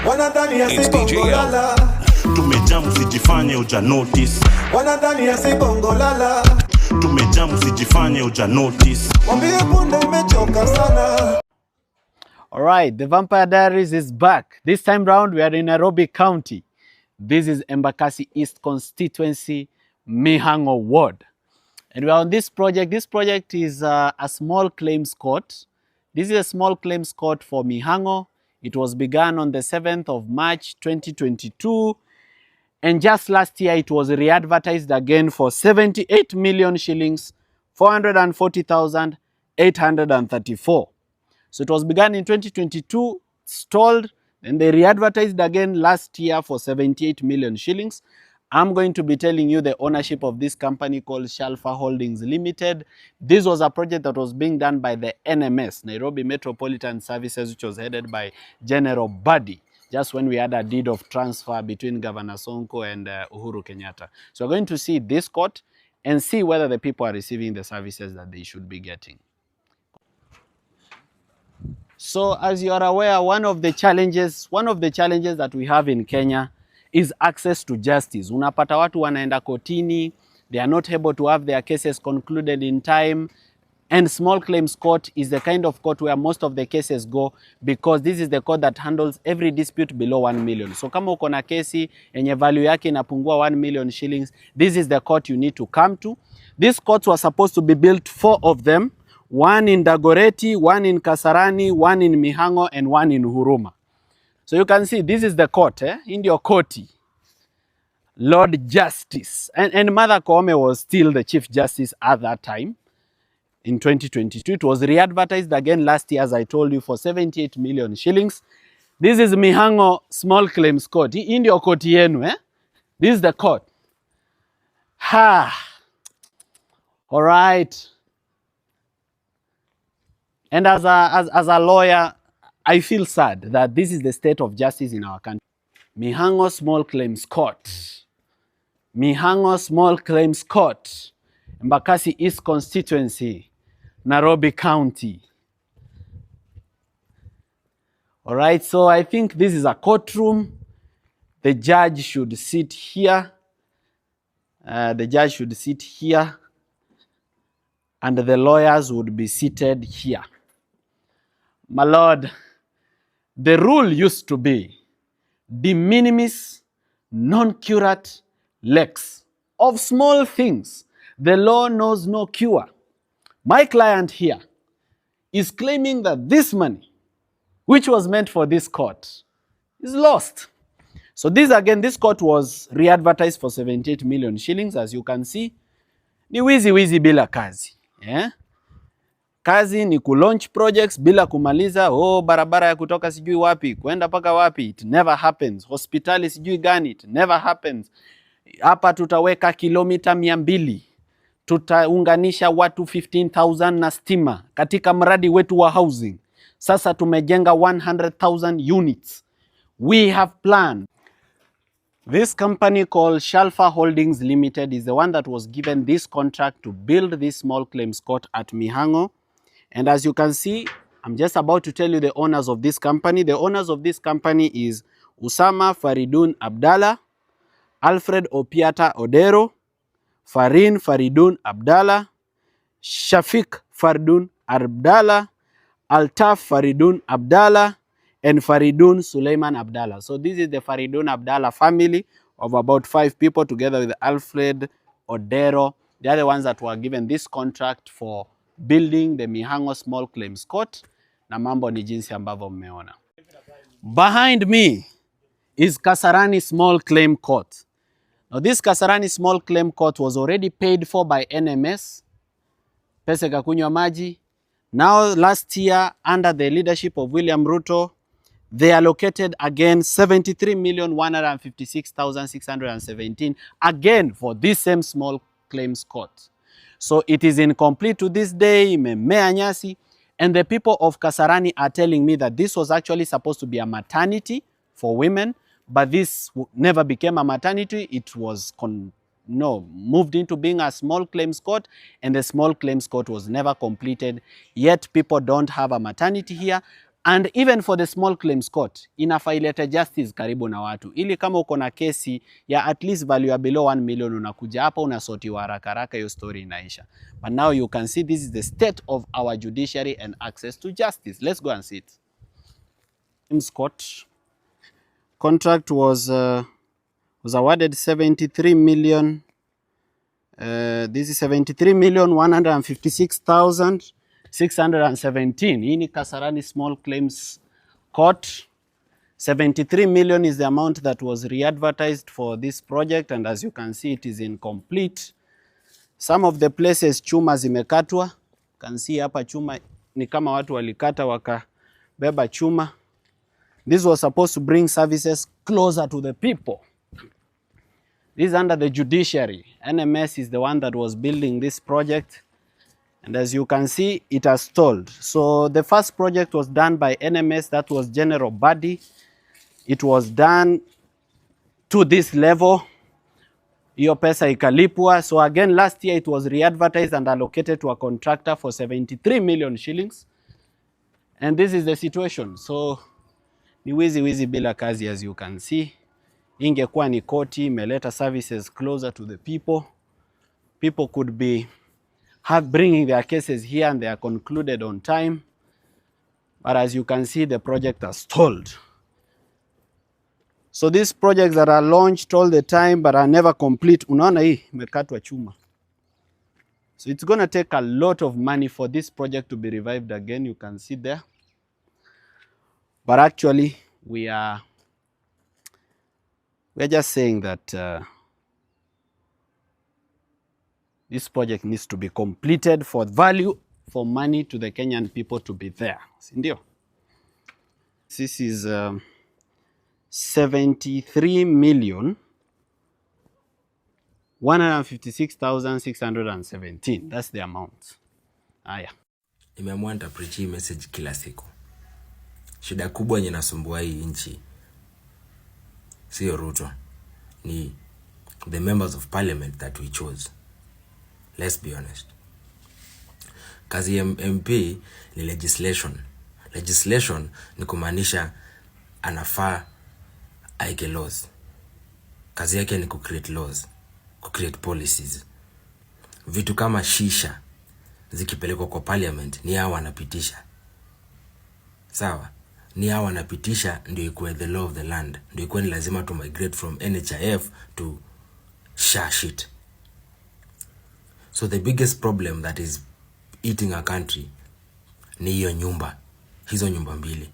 Wanadhani ya bongo lala. Tumejamu sijifanye uja notice. Wanadhani ya bongo lala. Tumejamu sijifanye uja notice. Mwambie punde imechoka sana. Alright, the Vampire Diaries is back. This time round, we are in Nairobi County. This is Embakasi East Constituency, Mihango Ward. And we are on this project. This project is a small claims court. This is a small claims court for Mihango. It was begun on the 7th of March 2022. And just last year, it was re-advertised again for 78 million shillings, 440,834. So it was begun in 2022, stalled, and they re-advertised again last year for 78 million shillings. I'm going to be telling you the ownership of this company called Shalfa Holdings Limited. This was a project that was being done by the NMS, Nairobi Metropolitan Services, which was headed by General Buddy, just when we had a deed of transfer between Governor Sonko and Uhuru Kenyatta. So we're going to see this court and see whether the people are receiving the services that they should be getting. So as you are aware, one of the challenges that we have in Kenya is access to justice. Unapata watu wanaenda kotini, they are not able to have their cases concluded in time, and small claims court is the kind of court where most of the cases go, because this is the court that handles every dispute below 1 million. So kama uko na kesi yenye value yake inapungua 1 million shillings, this is the court you need to come to. These courts were supposed to be built, 4 of them. One in Dagoretti, one in Kasarani, one in Mihango, and one in Huruma. So you can see this is the court, in your koti. Lord Justice. And Mother Koome was still the Chief Justice at that time in 2022. It was re-advertised again last year, as I told you, for 78 million shillings. This is Mihango Small Claims Court. In your koti yenu, This is the court. All right. And as a lawyer, I feel sad that this is the state of justice in our country. Mihango Small Claims Court. Mihango Small Claims Court. Embakasi East Constituency, Nairobi County. All right, so I think this is a courtroom. The judge should sit here. The judge should sit here. And the lawyers would be seated here. My lord, the rule used to be de minimis non curat lex. Of small things, the law knows no cure. My client here is claiming that this money, which was meant for this court, is lost. So this court was re-advertised for 78 million shillings, as you can see. Ni wizi bila kazi. Kazi ni kulaunch projects bila kumaliza. Barabara ya kutoka sijui wapi, kwenda paka wapi. It never happens. Hospitali sijui gani. It never happens. Hapa tutaweka kilomita 200. Tutaunganisha watu 15,000 na stima katika mradi wetu wa housing. Sasa tumejenga 100,000 units. We have planned. This company called Shalfa Holdings Limited is the one that was given this contract to build this small claims court at Mihango. And as you can see, I'm just about to tell you the owners of this company. The owners of this company is Usama Faridun Abdallah, Alfred Opiata Odero, Farin Faridun Abdallah, Shafiq Faridun Abdallah, Altaf Faridun Abdallah, and Faridun Suleiman Abdallah. So this is the Faridun Abdallah family of about 5 people, together with Alfred Odero. They are the ones that were given this contract for building the Mihango Small Claims Court. Na mambo ni jinsi ambavyo mmeona. Behind me is Kasarani Small Claim Court. Now this Kasarani Small Claim Court was already paid for by NMS. Pesa kakunywa maji. Now last year, under the leadership of William Ruto, they allocated again 73,156,617 again for this same small claims court. So it is incomplete to this day, imemea nyasi, and the people of Kasarani are telling me that this was actually supposed to be a maternity for women, but this never became a maternity. It was moved into being a small claims court, and the small claims court was never completed. Yet people don't have a maternity here. And even for the small claims court, inafaa ilete justice karibu na watu. Ili kama uko na kesi ya at least value ya below 1 million, unakuja hapa unasotiwa haraka haraka, hiyo story inaisha. But now you can see this is the state of our judiciary and access to justice. Let's go and see it. Court contract was awarded 73 million. This is 73,156,617. Hii ni Kasarani Small Claims Court. 73 million is the amount that was re-advertised for this project, and as you can see, it is incomplete. Some of the places chuma zimekatwa. You can see hapa chuma ni kama watu walikata wakabeba chuma. This was supposed to bring services closer to the people. This is under the judiciary. NMS is the one that was building this project. And as you can see, it has stalled. So the first project was done by NMS, that was general body. It was done to this level. Hiyo pesa ikalipwa. So again, last year it was re-advertised and allocated to a contractor for 73 million shillings. And this is the situation. So ni wizi bila kazi, as you can see. Ingekuwa ni koti, imeleta services closer to the people. People could be bringing their cases here and they are concluded on time. But as you can see, the project has stalled. So these projects that are launched all the time but are never complete, unaona hii imekatwa chuma. So it's going to take a lot of money for this project to be revived again, you can see there. But actually, we're just saying that this project needs to be completed for value, for money to the Kenyan people to be there. Sindio? This is 73,156,617. That's the amount. Aya. Nimeamua nitapreach hii message kila siku. Shida kubwa yenye nasumbua hii nchi sio Ruto, ni the members of parliament that we chose. Let's be honest. Kazi ya MP ni legislation. Legislation ni kumaanisha anafaa aike laws. Kazi yake ni create laws, create policies. Vitu kama shisha zikipelekwa kwa parliament ni hao wanapitisha. Sawa? Ni hao wanapitisha ndio ikuwe the law of the land. Ndio ikuwe ni lazima to migrate from NHIF to SHA shit. So the biggest problem that is eating a country ni hiyo nyumba. Hizo nyumba mbili.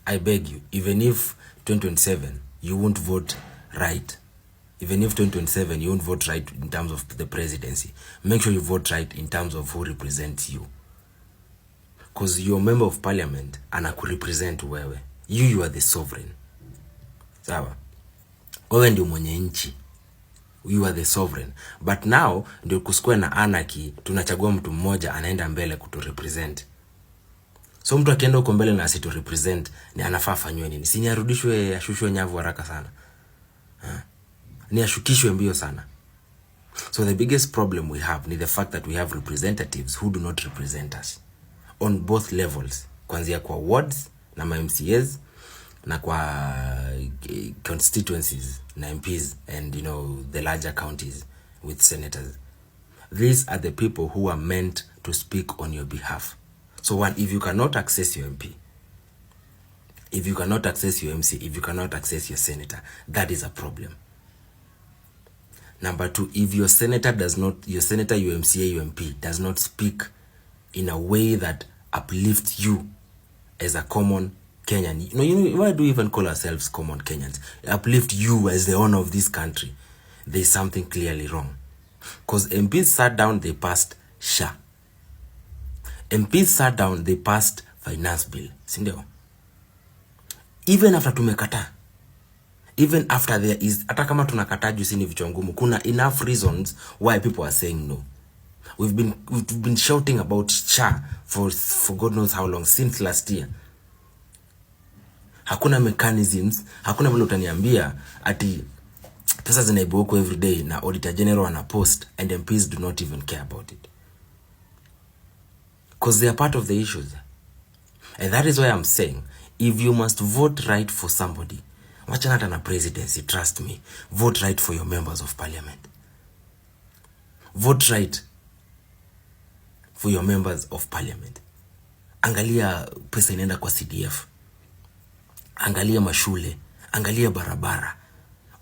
I beg you, even if 2027 you won't vote right, even if 2027 you won't vote right in terms of the presidency, make sure you vote right in terms of who represents you. Because you're a member of parliament anakurepresent wewe. You are the sovereign. Sawa? Wewe ndio mwenye nchi. You are the sovereign. But now ndio kusikwe na anarchy, tunachagua mtu mmoja anaenda mbele kuturepresent. So mtu akienda huko mbele na asitu represent, ni anafaa afanywe nini? Si ni arudishwe, ashushwe nyavu haraka sana. Ni ashukishwe mbio sana. So the biggest problem we have ni the fact that we have representatives who do not represent us on both levels. Kuanzia kwa wards na MCAs na kwa constituencies na MPs and the larger counties with senators. These are the people who are meant to speak on your behalf. So one, if you cannot access your MP, if you cannot access your MC, if you cannot access your senator, that is a problem. Number two, if your senator does not, your senator, your MCA, your MP does not speak in a way that uplifts you as a common Kenyan. Why do we even call ourselves common Kenyans? Uplift you as the owner of this country. There is something clearly wrong. Because MPs sat down, they passed SHA. MPs sat down, they passed finance bill. Sindio? Even after tumekata, even after there is, hata kama tunakata jusi ni vichwa ngumu, kuna enough reasons why people are saying no. We've been shouting about SHA for God knows how long, since last year. Hakuna mechanisms, hakuna vile utaniambia ati pesa zinaibiwa huko every day na auditor general ana post and MPs do not even care about it. Because they are part of the issues. And that is why I'm saying, if you must vote right for somebody, wachana hata na presidency, trust me, vote right for your members of parliament. Vote right for your members of parliament. Angalia pesa inaenda kwa CDF. Angalia mashule, angalia barabara.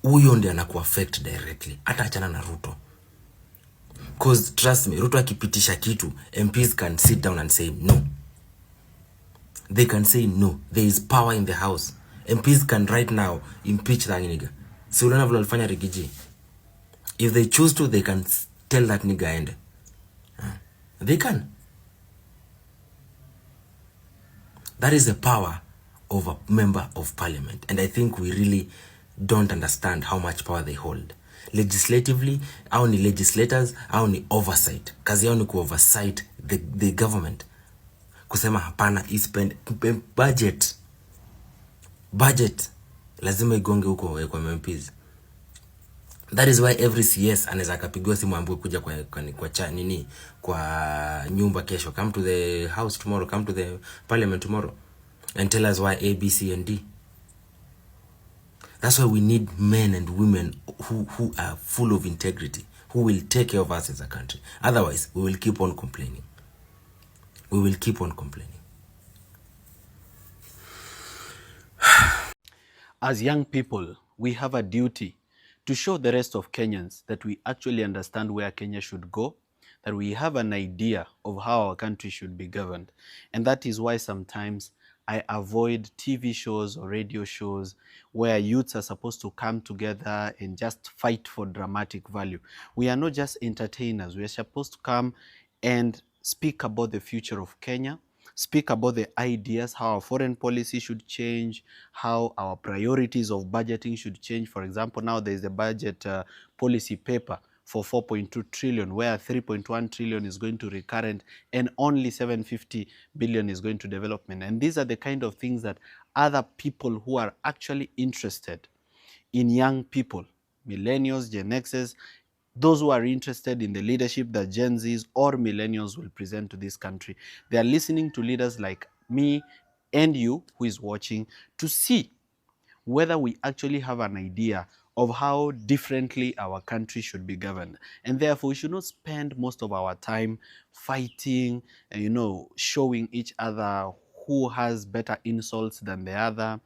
Huyo ndiye anakuaffect directly. Hata achana na Ruto. Cause trust me, Ruto akipitisha kitu, MPs can sit down and say no. They can say no. There is power in the house. MPs can right now impeach that nigga. Si unaona vile walifanya Rigiji. If they choose to, they can tell that nigga end. They can. That is the power of a member of parliament. And I think we really don't understand how much power they hold. Legislatively, au ni legislators, au ni oversight. Kazi yao ni ku-oversight the government. Kusema hapana, spend budget. Budget. Lazima igonge huko kwa MPs. That is why every CS anaweza akapigwa simu ambapo kuja kwa nyumba kesho. Come to the house tomorrow, come to the parliament tomorrow and tell us why A, B, C, and D. That's why we need men and women who are full of integrity, who will take care of us as a country. Otherwise, we will keep on complaining. We will keep on complaining. As young people, we have a duty to show the rest of Kenyans that we actually understand where Kenya should go, that we have an idea of how our country should be governed. And that is why sometimes I avoid TV shows or radio shows where youths are supposed to come together and just fight for dramatic value. We are not just entertainers. We are supposed to come and speak about the future of Kenya, speak about the ideas, how our foreign policy should change, how our priorities of budgeting should change. For example, now there is a budget policy paper for 4.2 trillion, where 3.1 trillion is going to recurrent and only 750 billion is going to development. And these are the kind of things that other people who are actually interested in young people, millennials, Gen Xs, those who are interested in the leadership that Gen Zs or millennials will present to this country. They are listening to leaders like me and you who is watching to see whether we actually have an idea of how differently our country should be governed. And therefore, we should not spend most of our time fighting, showing each other who has better insults than the other,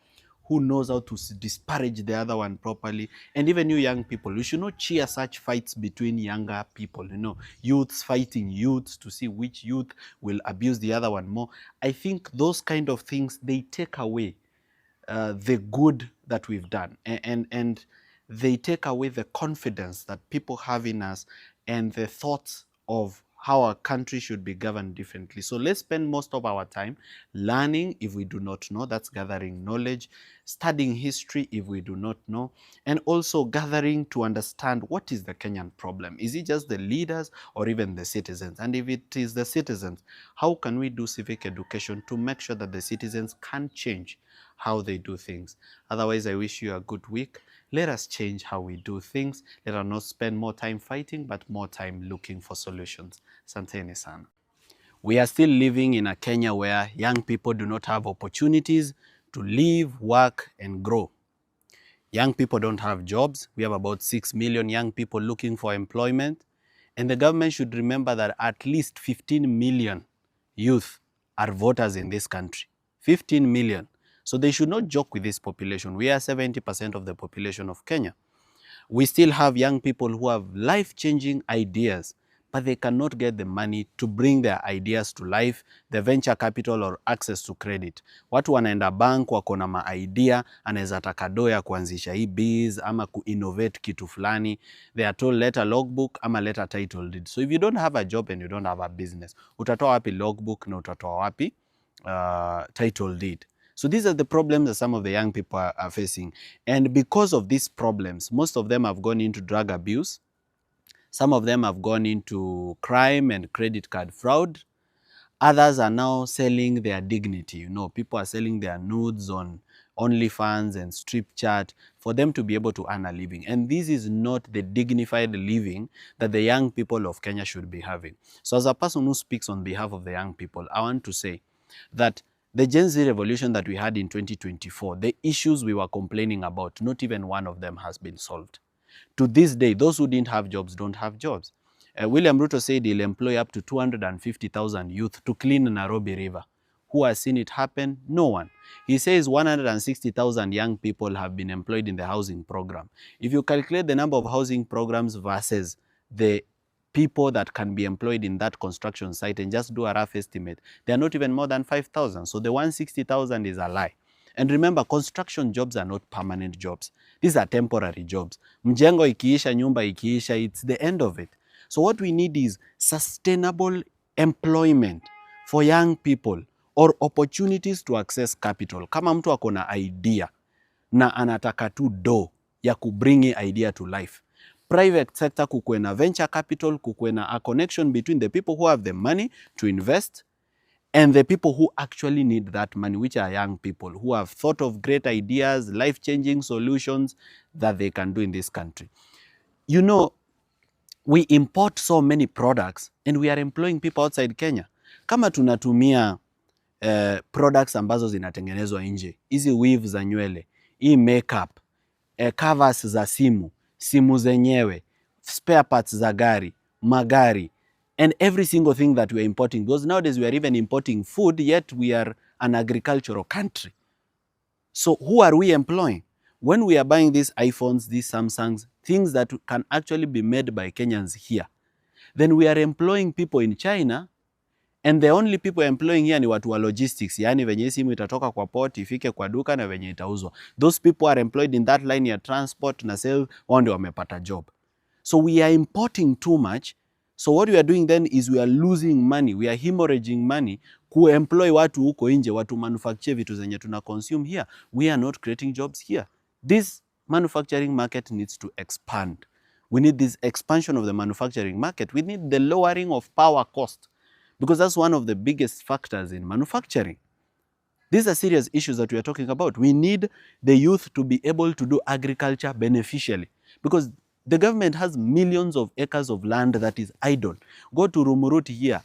who knows how to disparage the other one properly. And even you young people, you should not cheer such fights between younger people, youths fighting youths to see which youth will abuse the other one more. I think those kind of things, they take away the good that we've done, and they take away the confidence that people have in us and the thoughts of how our country should be governed differently. So let's spend most of our time learning if we do not know, that's gathering knowledge, studying history if we do not know, and also gathering to understand what is the Kenyan problem. Is it just the leaders or even the citizens? And if it is the citizens, how can we do civic education to make sure that the citizens can change how they do things? Otherwise, I wish you a good week. Let us change how we do things. Let us not spend more time fighting, but more time looking for solutions. Asanteni sana. We are still living in a Kenya where young people do not have opportunities to live, work, and grow. Young people don't have jobs. We have about 6 million young people looking for employment. And the government should remember that at least 15 million youth are voters in this country. 15 million. So they should not joke with this population. We are 70% of the population of Kenya. We still have young people who have life-changing ideas, but they cannot get the money to bring their ideas to life, the venture capital or access to credit. Watu wanaenda bank, wako na ma-idea, anaweza taka do ya kuanzisha hii biz, ama ku-innovate kitu fulani. They are told let a logbook, ama let a title deed. So if you don't have a job and you don't have a business, utatoa wapi logbook na utatoa wapi title deed? So these are the problems that some of the young people are facing. And because of these problems, most of them have gone into drug abuse. Some of them have gone into crime and credit card fraud. Others are now selling their dignity. People are selling their nudes on OnlyFans and strip chat for them to be able to earn a living. And this is not the dignified living that the young people of Kenya should be having. So as a person who speaks on behalf of the young people, I want to say that The Gen Z revolution that we had in 2024, the issues we were complaining about, not even one of them has been solved. To this day, those who didn't have jobs don't have jobs. William Ruto said he'll employ up to 250,000 youth to clean Nairobi River. Who has seen it happen? No one. He says 160,000 young people have been employed in the housing program. If you calculate the number of housing programs versus the people that can be employed in that construction site and just do a rough estimate, they are not even more than 5,000. So the 160,000 is a lie. And remember, construction jobs are not permanent jobs. These are temporary jobs. Mjengo ikiisha, nyumba ikiisha, it's the end of it. So what we need is sustainable employment for young people or opportunities to access capital. Kama mtu akona idea na anataka tu do ya kubring idea to life. Private sector kukuwe na venture capital, kukuwe na a connection between the people who have the money to invest and the people who actually need that money, which are young people who have thought of great ideas, life-changing solutions that they can do in this country. You know, we import so many products and we are employing people outside Kenya. Kama tunatumia products ambazo zinatengenezwa nje, hizi weave za nywele, hii makeup, covers za simu zenyewe, spare parts za gari, magari, and every single thing that we are importing. Because nowadays we are even importing food, yet we are an agricultural country. So who are we employing? When we are buying these iPhones, these Samsungs, things that can actually be made by Kenyans here, then we are employing people in China, and the only people employing here ni watu wa logistics, yani venye simu itatoka kwa port, ifike kwa duka na venye itauzwa. Those people are employed in that line ya transport na sale, wao ndio wamepata job. So we are importing too much. So what we are doing then is we are losing money, we are hemorrhaging money kuemploy watu huko nje, watu manufacture vitu zenye tuna consume here. We are not creating jobs here. This manufacturing market needs to expand. We need this expansion of the manufacturing market. We need the lowering of power cost, because that's one of the biggest factors in manufacturing. These are serious issues that we are talking about. We need the youth to be able to do agriculture beneficially, because the government has millions of acres of land that is idle. Go to Rumuruti here,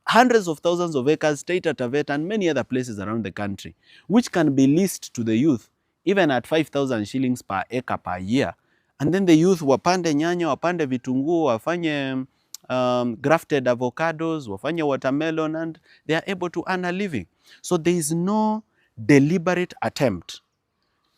hundreds of thousands of acres, State Atavet, and many other places around the country, which can be leased to the youth, even at 5,000 shillings per acre per year. And then the youth wapande nyanya, wapande vitunguu, wafanye grafted avocados, wafanye watermelon, and they are able to earn a living. So there is no deliberate attempt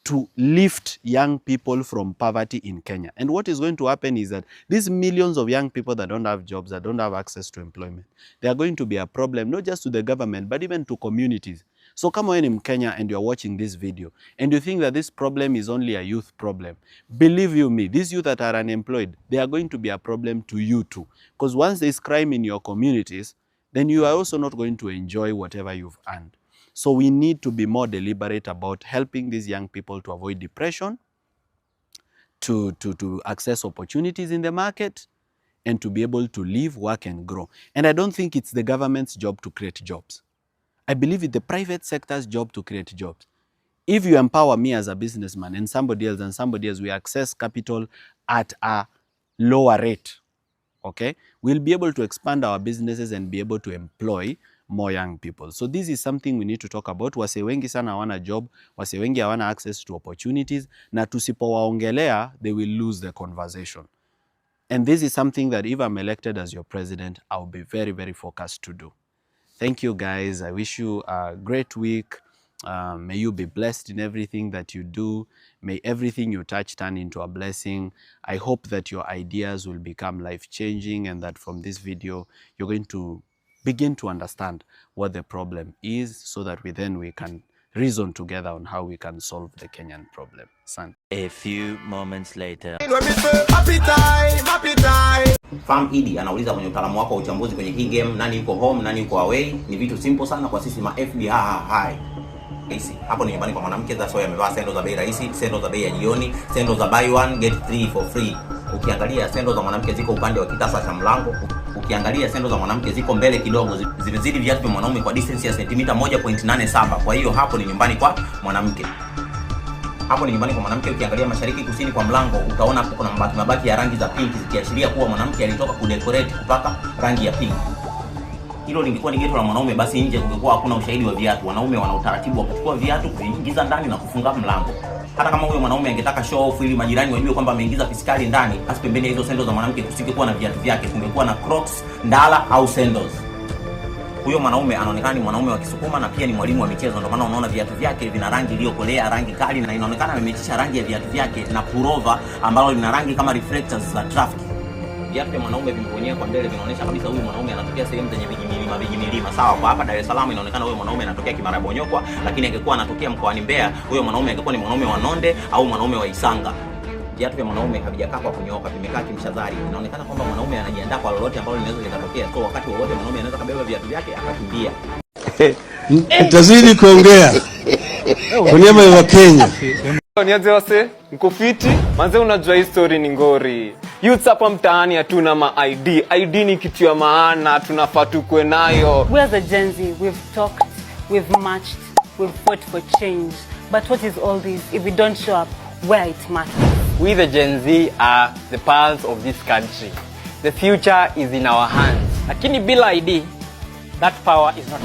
to lift young people from poverty in Kenya. And what is going to happen is that these millions of young people that don't have jobs, that don't have access to employment, they are going to be a problem, not just to the government, but even to communities. So come on in Kenya and you're watching this video and you think that this problem is only a youth problem. Believe you me, these youth that are unemployed, they are going to be a problem to you too. Because once there's crime in your communities, then you are also not going to enjoy whatever you've earned. So we need to be more deliberate about helping these young people to avoid depression, to access opportunities in the market, and to be able to live, work, and grow. And I don't think it's the government's job to create jobs. I believe it's the private sector's job to create jobs. If you empower me as a businessman and somebody else, we access capital at a lower rate, okay, we'll be able to expand our businesses and be able to employ more young people. So this is something we need to talk about. Wase wengi sana hawana job, wase wengi hawana access to opportunities, na tusipowaongelea, they will lose the conversation. And this is something that if I'm elected as your president, I'll be very, very focused to do. Thank you guys. I wish you a great week. May you be blessed in everything that you do. May everything you touch turn into a blessing. I hope that your ideas will become life-changing and that from this video, you're going to begin to understand what the problem is so that we can reason together on how we can solve the Kenyan problem. A few moments later. Farm Idi anauliza kwenye utaalamu wako wa uchambuzi kwenye hii game, nani yuko home, nani yuko away? Ni vitu simple sana kwa sisi ma FB hai. Hapo ni nyumbani kwa mwanamke, that's why amevaa sendo za bei rahisi, sendo za bei ya jioni, sendo za buy one get 3 for free. Ukiangalia sendo za mwanamke ziko upande wa kitasa cha mlango. Ukiangalia sendo za mwanamke ziko mbele kidogo, zimezidi viatu vya mwanaume kwa distance ya sentimita 1.87. Kwa hiyo hapo ni nyumbani kwa mwanamke. Hapo ni nyumbani kwa mwanamke. Ukiangalia mashariki kusini kwa mlango, utaona kuna mabaki ya rangi za pink zikiashiria kuwa mwanamke alitoka kudecorate kupaka rangi ya pink. hilo lingekuwa ni geto la mwanaume, basi nje kungekuwa hakuna ushahidi wa viatu. Wanaume wana utaratibu wa kuchukua viatu, kuingiza ndani na kufunga mlango. Hata kama huyo mwanaume angetaka show off ili majirani wajue kwamba ameingiza piskali ndani, basi pembeni ya hizo sandals za mwanamke kusingekuwa na viatu vyake, kungekuwa na Crocs, ndala au sandals. Huyo mwanaume anaonekana ni mwanaume wa Kisukuma na pia ni mwalimu wa michezo, ndio maana unaona viatu vyake vina rangi iliyokolea, rangi kali, na inaonekana amemechisha rangi ya viatu vyake na pullover ambalo lina rangi kama reflectors za traffic. Viatu vya mwanaume vimebonyea kwa mbele, vinaonyesha kabisa huyu mwanaume anatokea sehemu zenye vijimilima. Sawa, kwa hapa Dar es Salaam inaonekana huyo mwanaume anatokea Kimarabonyokwa, lakini angekuwa anatokea mkoani Mbeya, huyo mwanaume angekuwa ni mwanaume wa Nonde au mwanaume wa Isanga. Viatu vya mwanaume havijakaa kwa kunyooka, vimekaa kimshadhari. Inaonekana kwamba mwanaume anajiandaa kwa lolote ambalo linaweza likatokea. So wakati wowote mwanaume anaweza kabeba viatu vyake akakimbia. Tazidi kuongea kwa niaba ya Kenya. Nianze wase, mko fiti? Manze unajua hii story ni ngori. Youths hapa mtaani hatuna ma ID. ID ni kitu ya maana, tunafaa tukue nayo. We as a Gen Z, we've talked, we've marched, we've fought for change. But what is all this if we don't show up where it matters? We the Gen Z are the pulse of this country. The future is in our hands. Lakini bila ID, that power is not.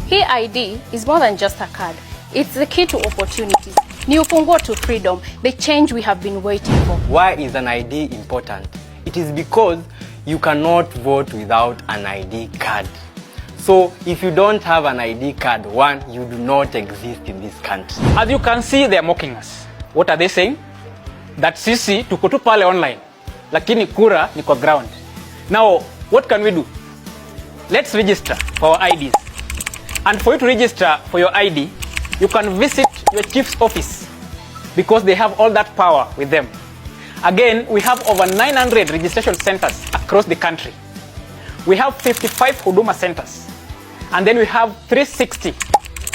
Hii ID is more than just a card. It's the key to opportunities. Ni ufunguo to freedom, the change we have been waiting for. Why is an ID important? It is because you cannot vote without an ID card. So if you don't have an ID card, one, you do not exist in this country. As you can see, they are mocking us. What are they saying? That sisi tuko tu pale online, lakini kura ni kwa ground. Now, what can we do? Let's register for our IDs. And for you to register for your ID, you can visit your chief's office because they have all that power with them. Again, we have over 900 registration centers across the country. We have 55 Huduma centers. And then we have 360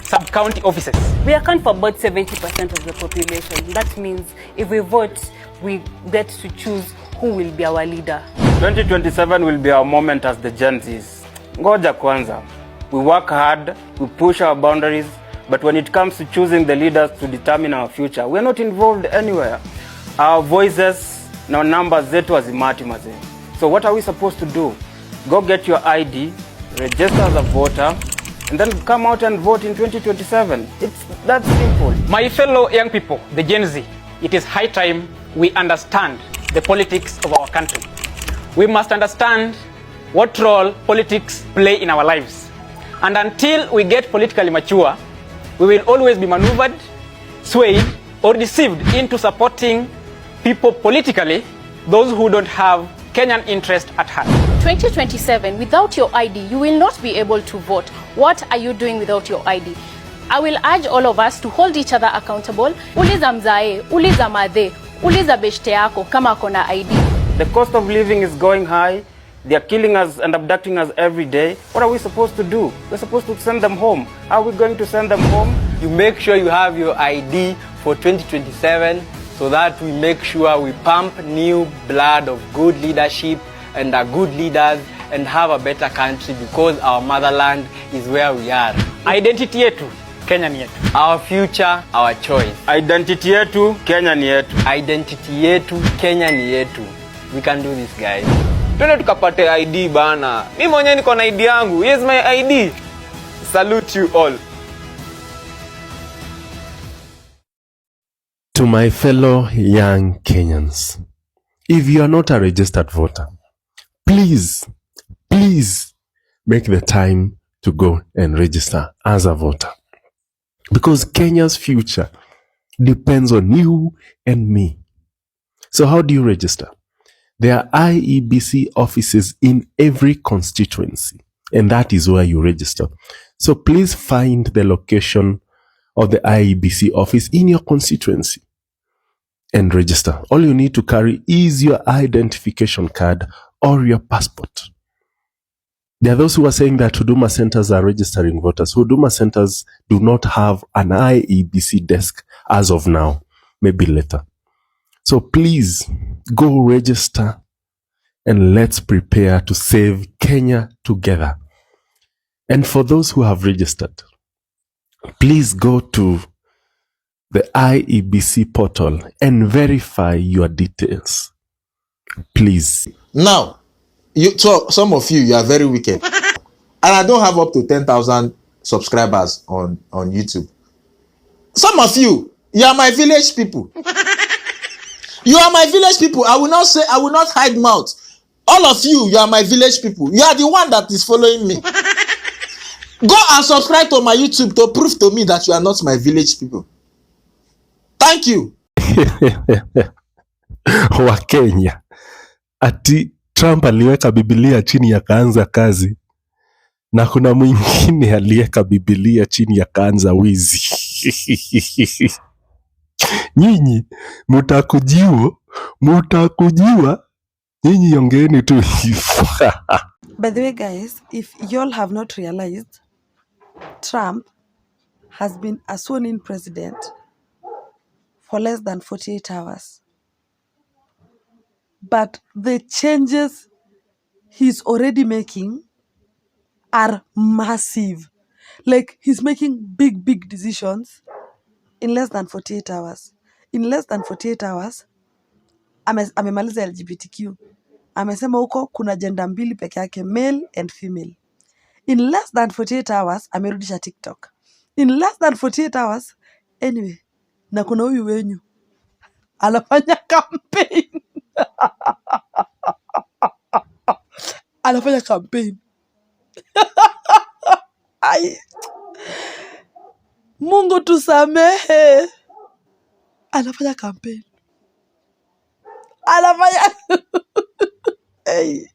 sub-county offices. We account for about 70% of the population. That means if we vote, we get to choose who will be our leader. 2027 will be our moment as the Gen Zs. Ngoja kwanza. We work hard, we push our boundaries, but when it comes to choosing the leaders to determine our future, we are not involved anywhere. Our voices na numbers zetu hazimati mazee. So what are we supposed to do? Go get your ID, register as a voter, and then come out and vote in 2027. It's that simple. My fellow young people, the Gen Z, it is high time we understand the politics of our country. We must understand what role politics play in our lives. And until we get politically mature, we will always be maneuvered, swayed, or deceived into supporting people politically, those who don't have Kenyan interest at heart. 2027, without your ID, you will not be able to vote. What are you doing without your ID? I will urge all of us to hold each other accountable. Uliza mzae, uliza madhe, uliza beshte yako kama kona ID. The cost of living is going high. They are killing us and abducting us every day. What are we supposed to do? We're supposed to send them home. How are we going to send them home? You make sure you have your ID for 2027 so that we make sure we pump new blood of good leadership and are good leaders and have a better country because our motherland is where we are. Identity yetu, Kenya ni yetu. Our future, our choice. Identity yetu, Kenya ni yetu. Identity yetu, Kenya ni yetu. We can do this, guys. Twende tukapate ID bana. Mimi mwenyewe niko na ID yangu. Here's my ID. Salute you all. To my fellow young Kenyans, if you are not a registered voter, please make the time to go and register as a voter. Because Kenya's future depends on you and me. So how do you register? There are IEBC offices in every constituency, and that is where you register. So please find the location of the IEBC office in your constituency and register. All you need to carry is your identification card or your passport. There are those who are saying that Huduma centers are registering voters. Huduma centers do not have an IEBC desk as of now, maybe later. So please go register and let's prepare to save Kenya together. And for those who have registered, please go to the IEBC portal and verify your details. Please. Now, so some of you are very wicked. I don't have up to 10,000 subscribers on YouTube. Some of you are my village people. You are my village people. I will not hide mouth. All of you are my village people. You are the one that is following me. Go and subscribe to my YouTube to prove to me that you are not my village people. Thank you. Wa Kenya. Ati Trump aliweka Biblia chini akaanza kazi. Na kuna mwingine aliweka Biblia chini akaanza wizi. Nyinyi mutakujiwa. Nyinyi ongeeni tu hivyo. By the way, guys, if y'all have not realized, Trump has been a sworn-in president for less than 48 hours. But the changes he's already making are massive. Like, he's making big decisions in less than 48 hours. In less than 48 hours, amemaliza LGBTQ. Amesema huko kuna gender mbili peke yake, male and female. In less than 48 hours, amerudisha TikTok. In less than 48 hours, anyway, na kuna huyu wenyu anafanya campaign. Anafanya campaign. Ai. Mungu tusamehe. Anafanya campaign. Hey.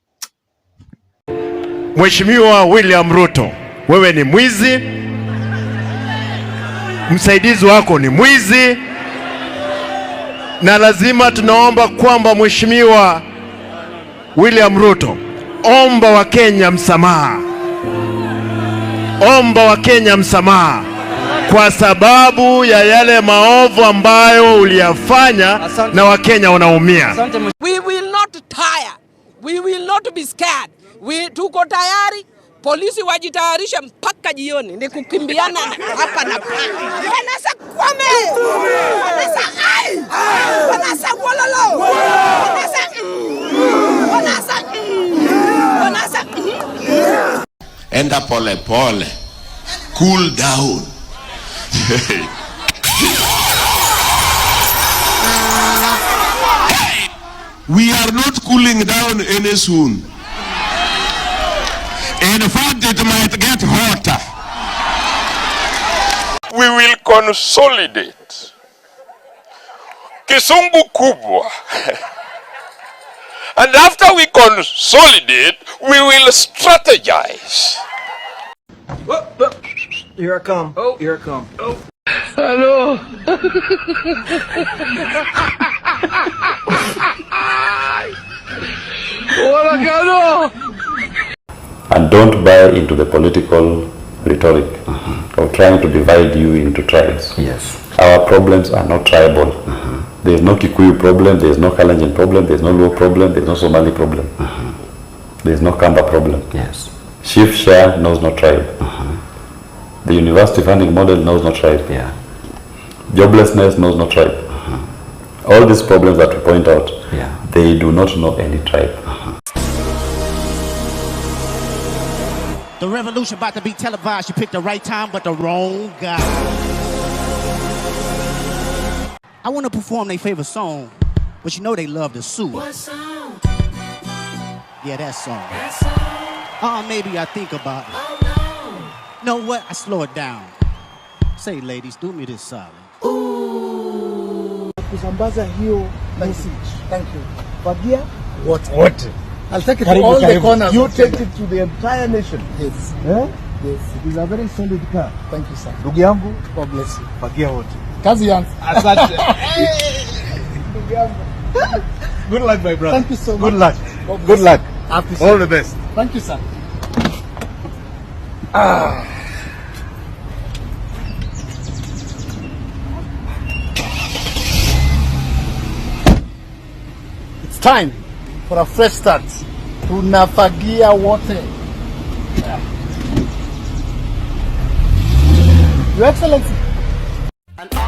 Mheshimiwa William Ruto, wewe ni mwizi. Msaidizi wako ni mwizi. Na lazima tunaomba kwamba Mheshimiwa William Ruto, omba wa Kenya msamaha. Omba wa Kenya msamaha kwa sababu ya yale maovu ambayo uliyafanya na Wakenya wanaumia. We will not tire. We will not be scared. Tuko tayari. Polisi wajitayarisha mpaka jioni. Ni kukimbiana hapa na pale. Wanasa kwame. Wanasa ai. Wanasa wololo. Wanasa. Enda pole pole. Cool down. We are not cooling down any soon. In fact, it might get hotter. We will consolidate. Kisungu kubwa. And after we consolidate, we will strategize. Here I come. Oh, here I come. Oh. Hello. And don't buy into the political rhetoric of trying to divide you into tribes. Yes. Our problems are not tribal. There is no Kikuyu problem, there is no Kalenjin problem, there is no Luo problem, there is no Somali problem. There is no Kamba problem. Yes. Chief share knows no tribe. The university funding model knows no tribe. Yeah. Joblessness knows no tribe. All these problems that we point out, yeah, they do not know any tribe. The revolution about to be televised. You picked the right time, but the wrong guy. I want to perform their favorite song, but you know they love to sue. What song? Yeah, that song. That song? Maybe I think about it. Oh, no. Know what? I slow it down. Say, ladies, do me this solid. Ooh. Kusambaza hiyo message. Thank you. Fagia? What? I'll take it to all the corners. You take it to the entire nation. Yes. Eh? Yes. It is a very solid car. Thank you, sir. Ndugu yangu, God bless you. fagia wote. Kazi yangu. Asante. Ndugu yangu. Good luck, my brother. Thank you so much. Good luck. Good luck. All the best. Thank you, sir. It's time for a fresh start. Tunafagia wote. Your Excellency.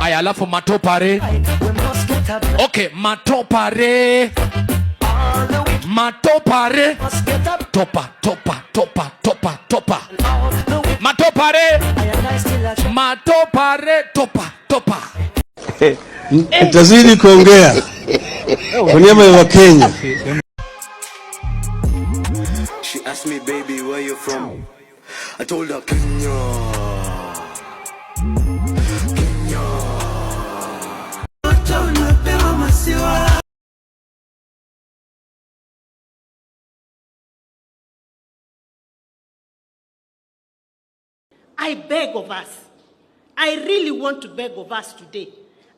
Aya, alafu matopare. Okay, matopare. Matopare. Topa, topa, topa, topa, topa. Matopare. Matopare, topa, topa. Tazidi kuongea kwa niaba ya Kenya. She asked me, baby, where you from? I told her, Kenya. I beg of us, I really want to beg of us today,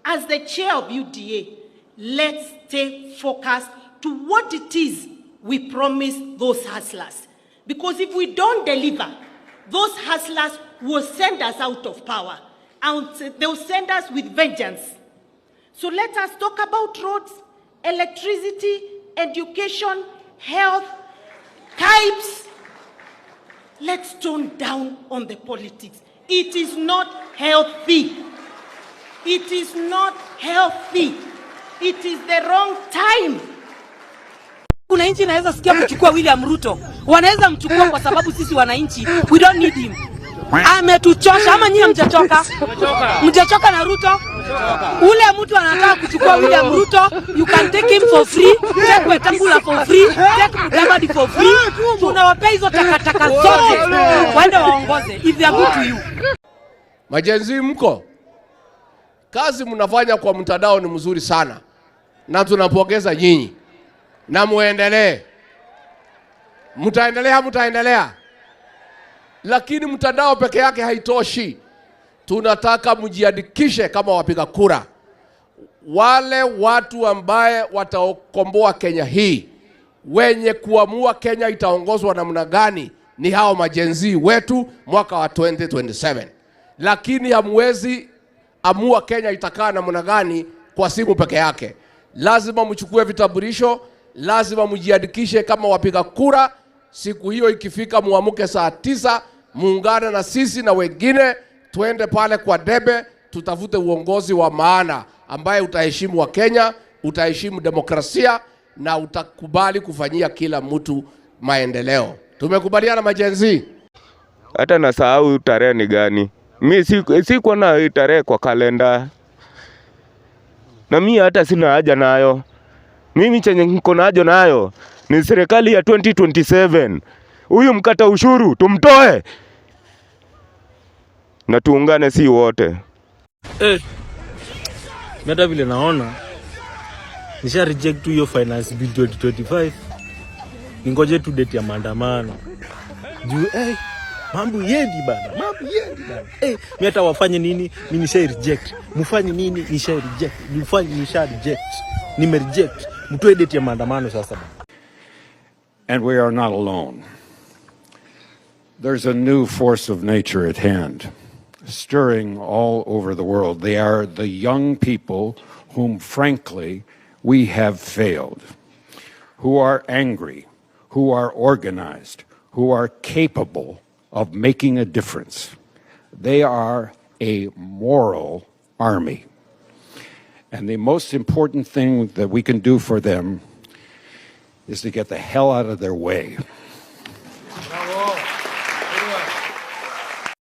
as the chair of UDA, let's stay focused to what it is we promise those hustlers. Because if we don't deliver, those hustlers will send us out of power, and they'll send us with vengeance. So let us talk about roads, electricity, education, health, pipes. Let's tone down on the politics. It is not healthy. It is not healthy. It is the wrong time. Wananchi inaweza sikia kuchukua William Ruto. Wanaweza mchukua kwa sababu sisi wananchi, we don't need him. Ametuchosha. Ama nyinyi mjachoka? Mjachoka na Ruto? Ule mtu anataka kuchukua William Ruto, you can take him for free, take Wetangula for free, take Mudavadi for free. Tunawapea hizo takataka zote waende waongoze if they are good to you. Majenzi mko, kazi mnafanya kwa mtandao ni mzuri sana na tunapongeza nyinyi na muendelee. Mtaendelea. Lakini mtandao peke yake haitoshi. Tunataka mjiandikishe kama wapiga kura. Wale watu ambaye watakomboa Kenya hii, wenye kuamua Kenya itaongozwa namna gani, ni hao majenzi wetu mwaka wa 2027. Lakini hamwezi amua Kenya itakaa namna gani kwa simu peke yake. Lazima mchukue vitambulisho, lazima mjiandikishe kama wapiga kura. Siku hiyo ikifika muamuke saa 9, muungane na sisi na wengine, tuende pale kwa debe, tutafute uongozi wa maana ambaye utaheshimu wa Kenya, utaheshimu demokrasia na utakubali kufanyia kila mtu maendeleo. Tumekubaliana majenzi? Hata nasahau tarehe ni gani. Mimi siko na tarehe kwa kalenda. Na mimi hata sina haja nayo. Mimi chenye niko nayo nayo ni serikali ya 2027. Huyu mkata ushuru tumtoe na tuungane si wote. Meta vile naona nisha reject hiyo finance bill 2025. Ningoje tu date ya maandamano. Juu mambo yendi bana. Mimi hata wafanye nini? Mimi nisha reject. Mfanye nini? Nisha reject. Mfanye nisha reject. Nime reject. Mtoe date ya maandamano sasa. And we are not alone. There's a new force of nature at hand, stirring all over the world. They are the young people whom, frankly, we have failed, who are angry, who are organized, who are capable of making a difference. They are a moral army. And the most important thing that we can do for them is to get the hell out of their way.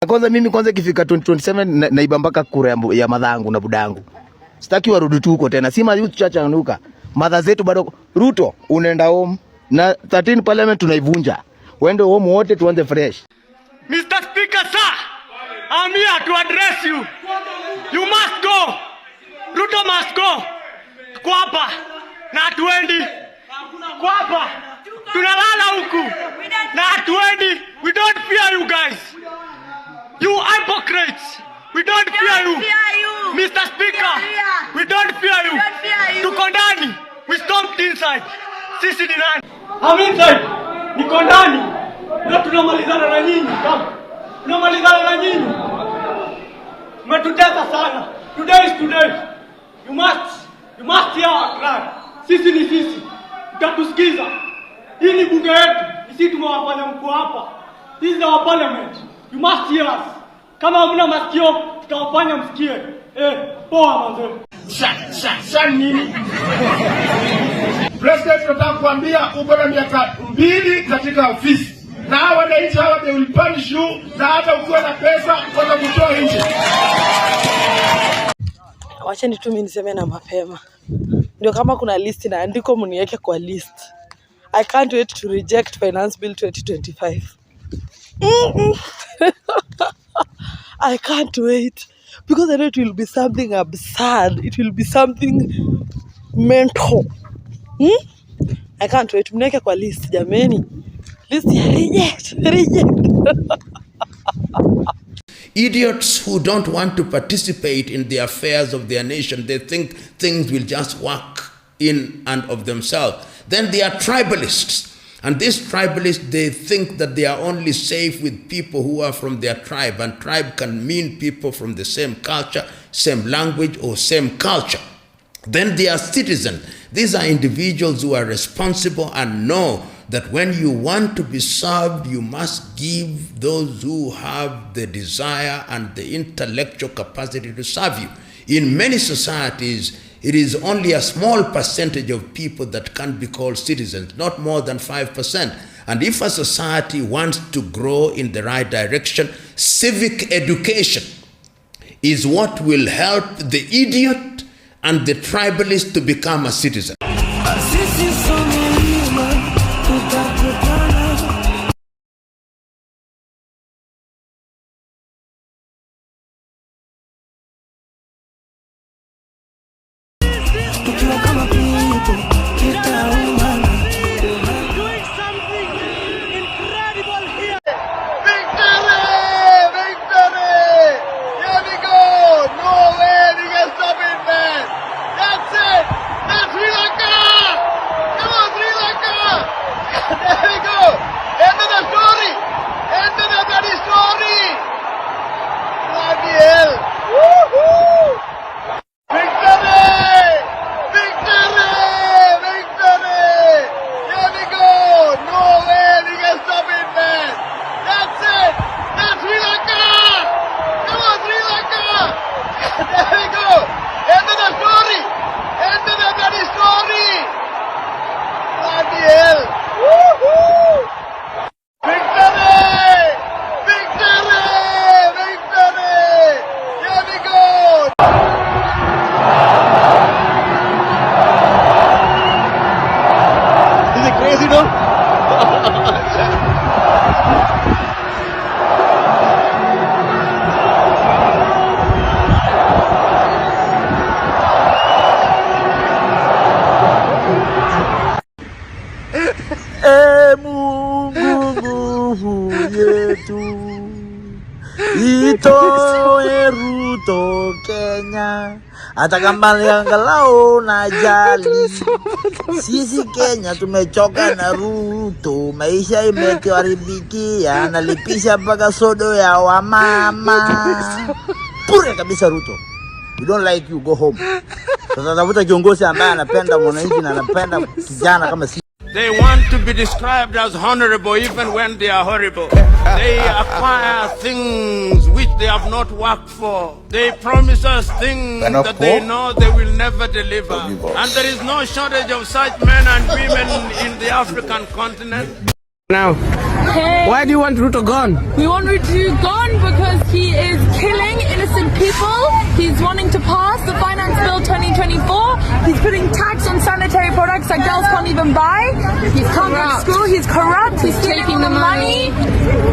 Kwanza mimi ikifika 2027 naiba mpaka kura ya madhangu na budangu. Sitaki warudi tu huko tena. Sima youth church anuka. Madha zetu bado Ruto unaenda home na 13 parliament tunaivunja. Wende home wote tuanze fresh. Mr. Speaker, sir, I'm here to address you. You must go. Ruto must go. Kwa hapa na hatuendi. Kwa hapa tunalala huku na hatuendi. We don't fear you guys. You hypocrites. We don't fear you. Mr. Speaker, we don't fear you. Tuko ndani. We stomped inside. Sisi ni nani? I'm inside. Niko ndani. Na tunamalizana na nyinyi. Tunamalizana na nyinyi. Mmetutesa sana. Today is today. You must hear our cry. Sisi ni sisi. Utatusikiza. Hii ni bunge yetu. Sisi tumewafanya mko hapa. This is our parliament. You must hear us. Kama hamna masikio, tutawafanya msikie. Poa manze. Sha nini? President, tunataka kuambia uko na miaka 2 katika ofisi. Na hawa wananchi hawa they will punish you, na hata ukiwa na pesa watakutoa nje. Wacheni tu mimi niseme na mapema. Ndio kama kuna list na andiko mniweke kwa list. I can't wait to reject Finance Bill 2025. I can't wait because I know it will be something absurd. It will be something mental. I can't wait. Mniweke kwa list jameni. List ya reject. Idiots who don't want to participate in the affairs of their nation, they think things will just work in and of themselves. Then they are tribalists. And these tribalists, they think that they are only safe with people who are from their tribe. And tribe can mean people from the same culture, same language, or same culture. Then they are citizens. These are individuals who are responsible and know that when you want to be served, you must give those who have the desire and the intellectual capacity to serve you. In many societies, it is only a small percentage of people that can be called citizens, not more than 5%. And if a society wants to grow in the right direction, civic education is what will help the idiot and the tribalist to become a citizen. Itoe Ruto Kenya, hata kama angalau na jali. Sisi Kenya tumechoka na Ruto, maisha imetuharibikia, analipisha mpaka sodo ya wamama. Pure kabisa Ruto. We don't like you, go home. Sasa tafuta kiongozi ambaye anapenda mwananchi na anapenda kijana kama sisi. They want to be described as honorable even when they are horrible. They acquire things which they have not worked for. They promise us things that they know they will never deliver. And there is no shortage of such men and women in the African continent. Now, why do you want Ruto gone? We want Ruto gone because he is killing innocent people. He's wanting to pass the Finance Bill 2024. He's putting tax on sanitary products that girls can't even buy. He can't go to school. He's corrupt. He's taking the money.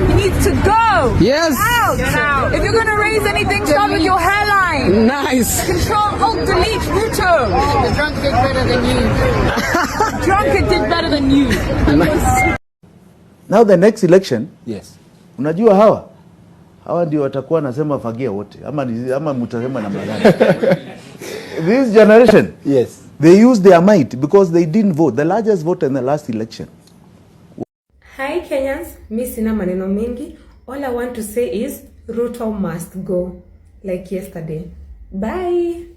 He needs to go. Yes. Get out. If you're going to raise anything, start with your hairline. Nice. Control, Alt, Delete, Ruto. The drunk did better than you. Drunkard did better than you. Nice. Now the next election, yes. Unajua hawa ndio watakuwa nasema fagia wote ama mtasema namna gani? This generation, yes, they use their might because they didn't vote, the largest vote in the last election. Hi Kenyans, mi sina maneno mengi. All I want to say is Ruto must go like yesterday. Bye.